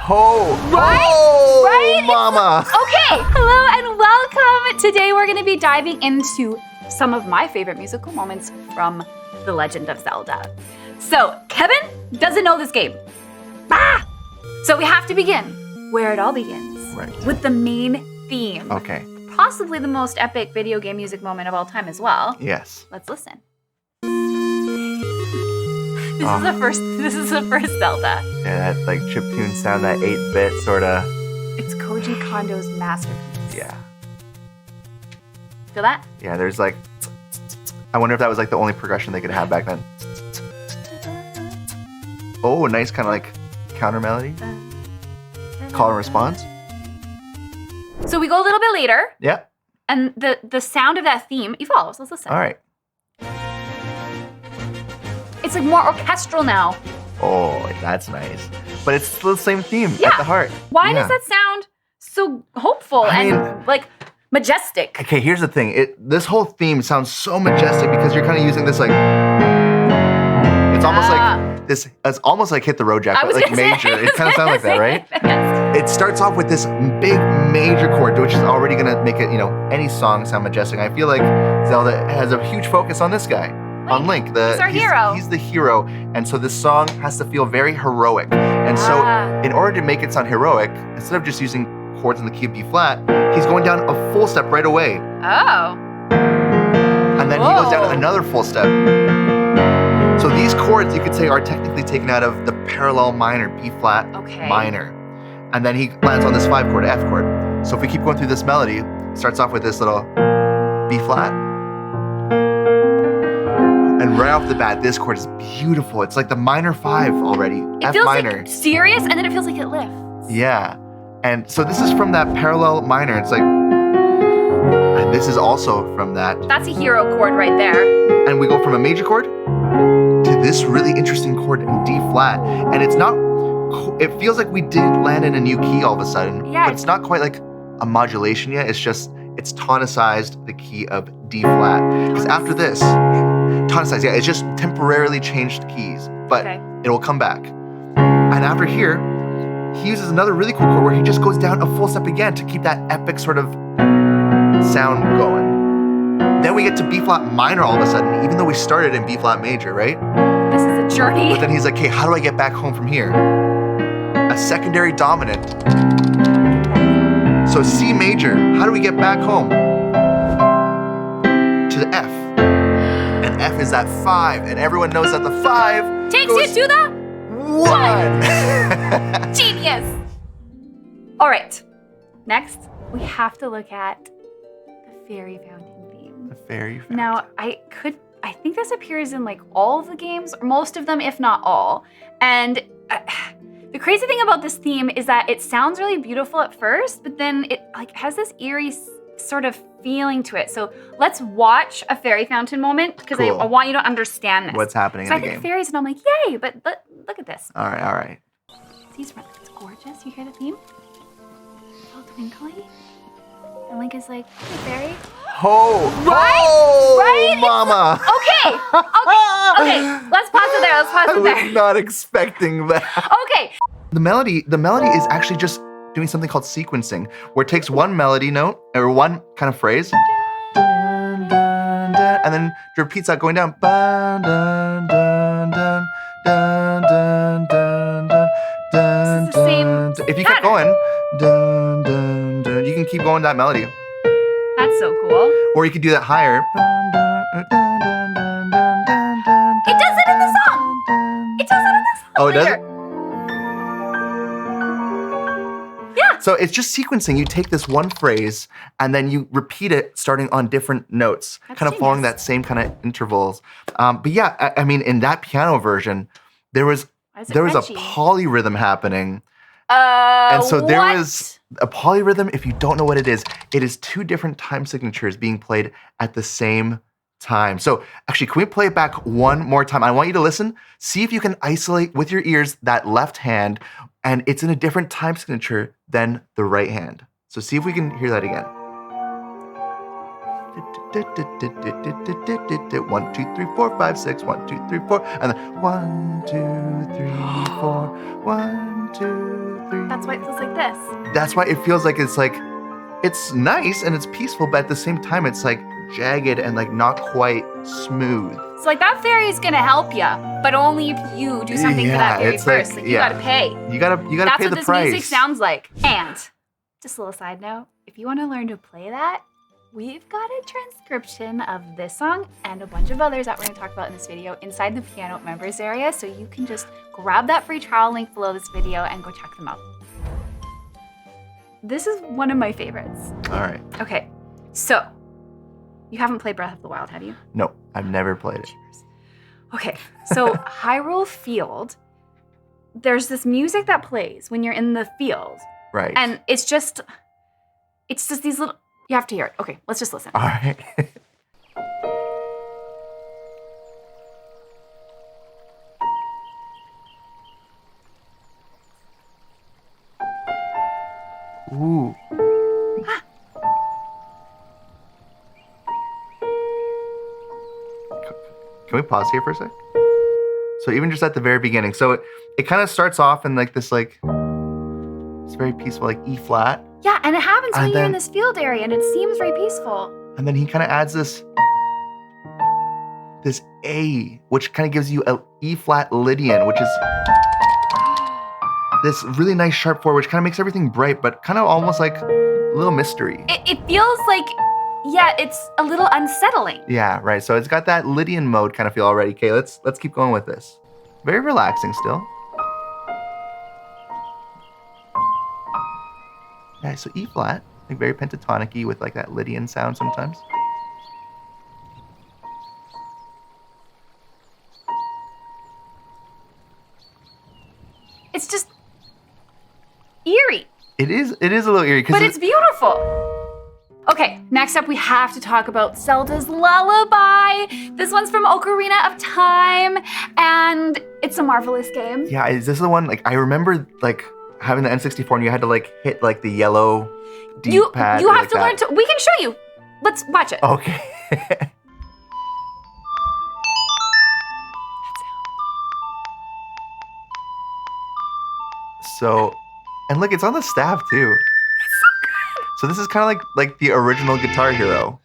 Right? Right? Mama. Okay, hello and welcome. Today we're going to be diving into some of my favorite musical moments from The Legend of Zelda. So, Kevin doesn't know this game. So we have to begin where it all begins. Right. With the main theme. Okay. Possibly the most epic video game music moment of all time as well. Yes. Let's listen. This is the first Zelda. Yeah, that like chiptune sound, that 8-bit sort of. It's Koji Kondo's masterpiece. Yeah. Feel that? Yeah, there's like. I wonder if that was like the only progression they could have back then. Oh, a nice kind of like counter melody. Call and response. So we go a little bit later. Yeah. And the sound of that theme evolves. Let's listen. All right. It's like more orchestral now. Oh, that's nice. But it's still the same theme at the heart. Why does that sound so hopeful and like majestic? Okay, here's the thing. This whole theme sounds so majestic because you're kind of using this like. It's almost like this. It's almost like Hit the Road Jack, but like major. It kind of sounds like that, right? Yes. It starts off with this big major chord, which is already gonna make it, any song sound majestic. I feel like Zelda has a huge focus on this guy. On Link. He's our hero. He's the hero. And so this song has to feel very heroic. And so in order to make it sound heroic, instead of just using chords in the key of B flat, he's going down a full step right away. Oh. And then he goes down another full step. So these chords, you could say, are technically taken out of the parallel minor, B flat minor. And then he lands on this 5 chord, F chord. So if we keep going through this melody, it starts off with this little B flat. And right off the bat, this chord is beautiful. It's like the minor 5 already. It feels like serious, and then it feels like it lifts. Yeah. And so this is from that parallel minor. It's like, and this is also from that. That's a hero chord right there. And we go from a major chord to this really interesting chord in D flat. And it's not, it feels like we did land in a new key all of a sudden. Yeah. But it's not quite like a modulation yet. It's just, it's tonicized the key of D flat. Because after this, tonicized, yeah, it's just temporarily changed keys, but it will come back. And after here, he uses another really cool chord where he just goes down a full step again to keep that epic sort of sound going. Then we get to B flat minor all of a sudden, even though we started in B flat major, right? This is a journey. But then he's like, okay, how do I get back home from here? A secondary dominant. So C major, how do we get back home? To the F. And F is that 5, and everyone knows that the 5 takes you to the 1. Genius. All right. Next, we have to look at the fairy fountain theme. The fairy fountain. Now, I think this appears in like all of the games, or most of them, if not all. And the crazy thing about this theme is that it sounds really beautiful at first, but then it like has this eerie sort of feeling to it. So let's watch a fairy fountain moment because I want you to understand this. What's happening in the game. I think fairies and I'm like, yay, but look at this. All right. It's gorgeous. You hear the theme? It's all twinkly. And Link is like, hey, fairy. Right? Mama. Okay. Let's pause it there. I was not expecting that. Okay. The melody is actually just doing something called sequencing, where it takes one melody note or one kind of phrase, dun, dun, dun, and then it repeats that going down. Dun, dun, dun, dun, dun, dun, dun, dun, dun, dun. If you keep going, dun, dun, dun, you can keep going that melody. That's so cool. Or you could do that higher. It does it in the song. Oh, it does it? Yeah. So it's just sequencing. You take this one phrase and then you repeat it starting on different notes, kind of following that same kind of intervals. But yeah, I mean, in that piano version, there was a polyrhythm happening. And so there was a polyrhythm. If you don't know what it is 2 different time signatures being played at the same time. So actually, can we play it back one more time? I want you to listen. See if you can isolate with your ears that left hand, and it's in a different time signature than the right hand. So see if we can hear that again. 1, 2, 3, 4, 5, 6. 1, 2, 3, 4, and then 1, 2, 3, 4. 1, 2, 3. That's why it feels like this. That's why it feels like it's nice and it's peaceful, but at the same time, it's like jagged and like not quite smooth. So like that fairy is gonna help you, but only if you do something for that fairy it's first. like, Like you gotta pay. You gotta That's pay what the this price. music sounds like. And just a little side note, if you want to learn to play that, we've got a transcription of this song and a bunch of others that we're going to talk about in this video inside the Pianote members area, so you can just grab that free trial link below this video and go check them out. This is one of my favorites. All right. Okay, so you haven't played Breath of the Wild, have you? No, I've never played it. Okay, so Hyrule Field, there's this music that plays when you're in the field. Right. And it's just these little, you have to hear it. Okay, let's just listen. All right. Ooh. Can we pause here for a sec? So even just at the very beginning, so it kind of starts off in like this like, it's very peaceful, like E flat. Yeah, and it happens when And you're in then- this field area and it seems very peaceful. And then he kind of adds this A, which kind of gives you a E flat Lydian, which is this really nice sharp 4, which kind of makes everything bright, but kind of almost like a little mystery. It feels like, yeah, it's a little unsettling. Yeah, right. So it's got that Lydian mode kind of feel already. Okay, let's keep going with this. Very relaxing still. Yeah, so E flat, like very pentatonic-y with like that Lydian sound sometimes. It's just eerie, It is a little eerie but because it's beautiful. Okay, next up we have to talk about Zelda's Lullaby. This one's from Ocarina of Time, and it's a marvelous game. yeah, is this the one, like I remember like having the N64 and you had to like hit like the yellow D-pad. You or have like to that. learn to, we can show you. Let's watch it. Okay. So, and look, it's on the staff too. It's so good. So this is kind of like the original Guitar Hero.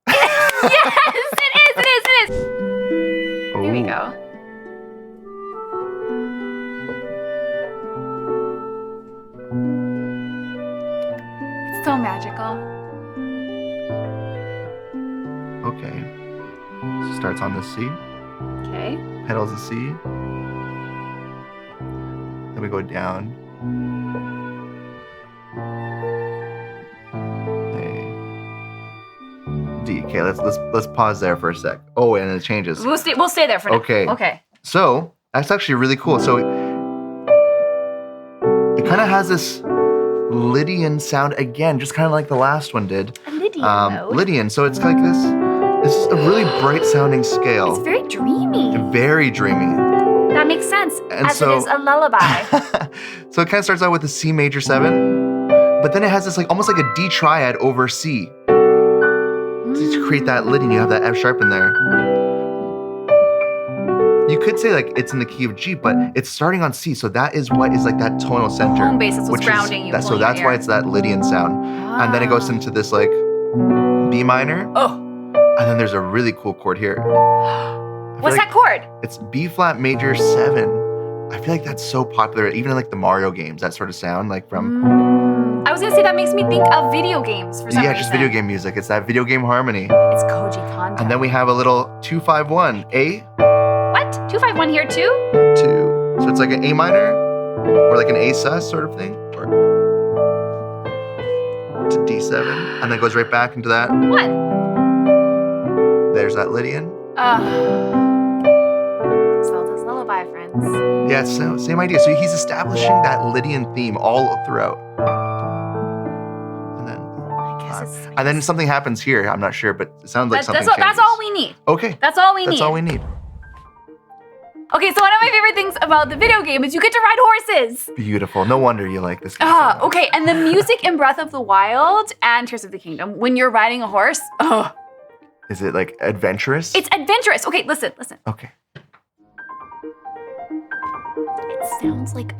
Yes, it is. Here we Ooh. go. It's so magical. Okay. So starts on the C, Okay. pedals the C. Then we go down. A, D. Okay, let's pause there for a sec. Oh, and it changes. We'll stay there for now. Okay. Okay. So that's actually really cool. So it kind of has this Lydian sound again, just kind of like the last one did. A Lydian mode. Lydian. So it's like this. This is a really bright sounding scale. It's very dreamy. Very dreamy. That makes sense, And as so- it is a lullaby. So it kind of starts out with a C major 7, but then it has this like almost like a D triad over C. To create that Lydian, you have that F sharp in there. You could say like it's in the key of G, but it's starting on C, so that is what is like that tonal center. Home base is what's which grounding you. So pulling that's your why ear. it's that Lydian sound. And then it goes into this like B minor, Oh, and then there's a really cool chord here. what's that chord? It's B flat major 7. I feel like that's so popular, even in like the Mario games, that sort of sound, like from I was gonna say that makes me think of video games for some reason. just video game music. It's that video game harmony. It's Koji Kondo. And then we have a little 2-5-1, A, What? 2-5-1 here too? 2. So it's like an A minor, or like an A sus sort of thing, or to D7, and then goes right back into that. What? There's that Lydian. Zelda's Lullaby, friends. Yeah, so same idea. So he's establishing that Lydian theme all throughout. And then, I guess it's. and then something happens here. I'm not sure, but it sounds like something that's changes. all we need. Okay, That's all we need. that's all we need. Okay, so one of my favorite things about the video game is you get to ride horses. Beautiful. No wonder you like this game so much. Okay, and the music in Breath of the Wild and Tears of the Kingdom, when you're riding a horse, Is it like adventurous? it's adventurous. Okay, listen. Okay. It sounds like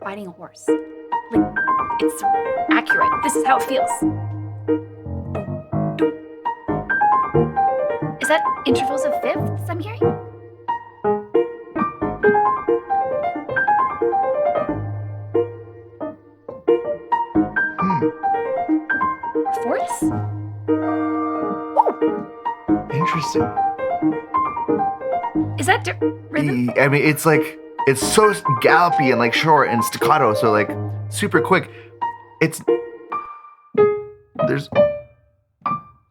riding a horse. Like, it's accurate. This is how it feels. Is that intervals of fifths I'm hearing? Fourths? Interesting. Is that rhythm? I mean, it's like, it's so gallopy and like short and staccato, so like super quick. It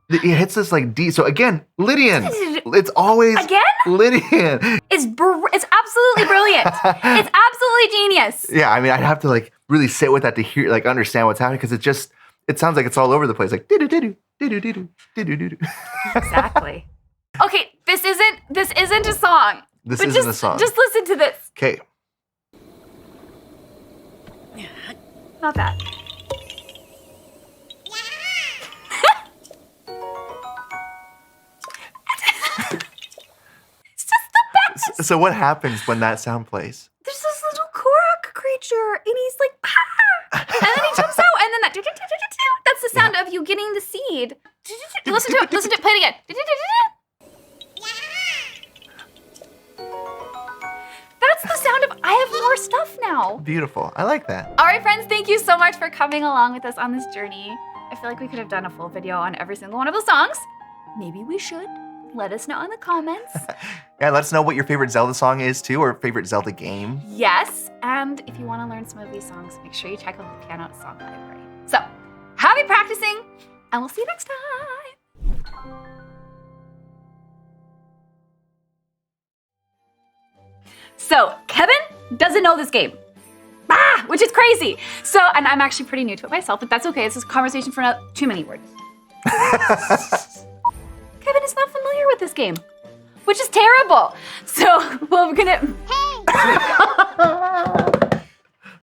hits this like D. So again, Lydian. It's always Again? Lydian. It's absolutely brilliant. It's absolutely genius. Yeah, I mean, I'd have to like really sit with that to hear, like understand what's happening, because it sounds like it's all over the place, like do-do-do-do, do-do-do-do, do-do-do-do. Exactly. Okay, this isn't a song. This isn't a song. Just listen to this. Okay. Not that. It's just the best. So what happens when that sound plays? There's this little Korok creature, and he's like, ah! And then he jumps out, and then that's the sound of you getting the seed. Listen to it, play it again. That's the sound of, I have more stuff now. Beautiful. I like that. All right, friends, thank you so much for coming along with us on this journey. I feel like we could have done a full video on every single one of the songs. Maybe we should. Let us know in the comments. Yeah, let us know what your favorite Zelda song is too, or favorite Zelda game. Yes, and if you want to learn some of these songs, make sure you check out the Pianote song library. So, happy practicing, and we'll see you next time. So, Kevin doesn't know this game. Which is crazy. So, and I'm actually pretty new to it myself, but that's okay. It's a conversation for too many words. Kevin is not familiar with this game, which is terrible. So, well, we're gonna... Hey!